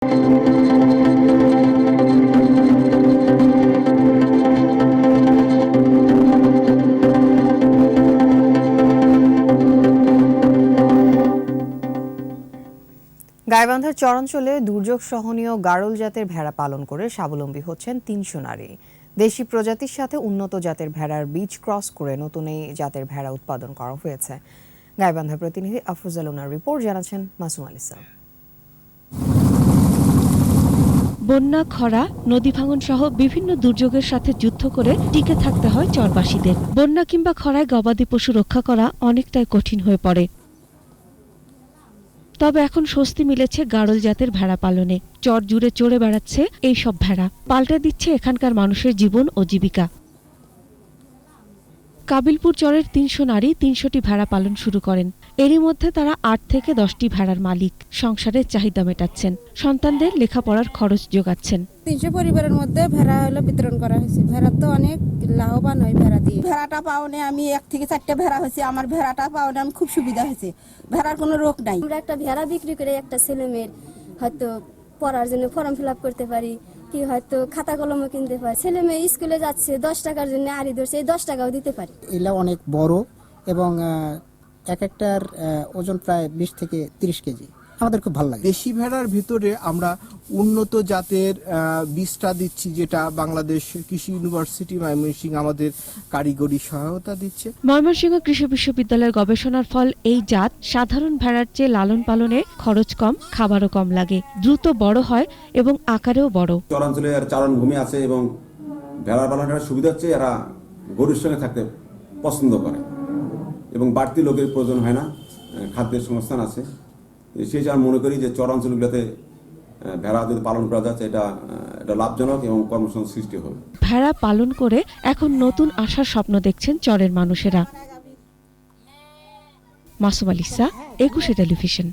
গাইবান্ধার চরাঞ্চলে দুর্যোগ সহনীয় গারল জাতের ভেড়া পালন করে স্বাবলম্বী হচ্ছেন ৩০০ নারী। দেশি প্রজাতির সাথে উন্নত জাতের ভেড়ার বীজ ক্রস করে নতুন এই জাতের ভেড়া উৎপাদন করা হয়েছে। গাইবান্ধার প্রতিনিধি আফরোজা লুনার রিপোর্ট, জানাচ্ছেন মাসুম আলিসা। বন্যা, খরা, নদী ভাঙন সহ বিভিন্ন দুর্যোগের সাথে যুদ্ধ করে টিকে থাকতে হয় চরবাসীদের। বন্যা কিংবা খরায় গবাদি পশু রক্ষা করা অনেকটাই কঠিন হয়ে পড়ে। তবে এখন স্বস্তি মিলেছে গারল জাতের ভেড়া পালনে। চর জুড়ে চড়ে বেড়াচ্ছে এই সব ভেড়া, পাল্টে দিচ্ছে এখানকার মানুষের জীবন ও জীবিকা। কাবিলপুর চরের ৩০০ নারী ৩০০টি ভেড়া পালন শুরু করেন। এরই মধ্যে তারা ৮ থেকে 10টি ভেড়ার মালিক। সংসারের চাহিদা মেটাচ্ছেন, সন্তানদের লেখাপড়ার খরচ যোগাচ্ছেন। ৩০০ পরিবারের মধ্যে ভেড়া বিতরণ করা হয়েছে। ভেড়া তো অনেক লাভবান হয় ভেড়া দিয়ে। ভেড়াটা পাওনে আমি 1 থেকে 4টে ভেড়া হয়েছে। আমার ভেড়াটা পাওনে আমি খুব সুবিধা হয়েছে। ভেড়ার কোনো রোগ নাই। আমরা একটা ভেড়া বিক্রি করে একটা ছেলে মেয়ের হয়তো পড়ার জন্য ফর্ম ফিল আপ করতে পারি, কি হয়তো খাতা কলমও কিনতে পারি। ছেলে মেয়ে স্কুলে যাচ্ছে, 10 টাকার জন্য আড়ি ধরছে, এই 10 টাকাও দিতে পারি। এগুলা অনেক বড় এবং এক একটার ওজন প্রায় 20 থেকে 30 কেজি। আমাদের খুব ভালো লাগে। দেশি ভেড়ার ভিতরে আমরা উন্নত জাতের বীজটা দিচ্ছি, যেটা বাংলাদেশ কৃষি ইউনিভার্সিটি ময়মনসিংহ আমাদের কারিগরি সহায়তা দিচ্ছে। ময়মনসিংহ কৃষি বিশ্ববিদ্যালয়ের গবেষণার ফল এই জাত সাধারণ ভেড়ার চেয়ে লালন পালনে খরচ কম, খাবারও কম লাগে, দ্রুত বড় হয় এবং আকারেও বড়। চরাঞ্চলে চারণ ভূমি আছে এবং ভেড়া পালনের সুবিধা হচ্ছে এরা গরুর সঙ্গে থাকতে পছন্দ করে এবং বাড়তি লোকের প্রয়োজন হয় না, খাদ্যের সংস্থান আছে। সেই জন্য মনে করি যে চরাঞ্চলগুলোতে ভেড়া যদি পালন করা যাচ্ছে এটা লাভজনক এবং কর্মসংস্থান সৃষ্টি হবে। ভেড়া পালন করে এখন নতুন আশার স্বপ্ন দেখছেন চরের মানুষেরা। মাসুম আলিসা, একুশে টেলিভিশন।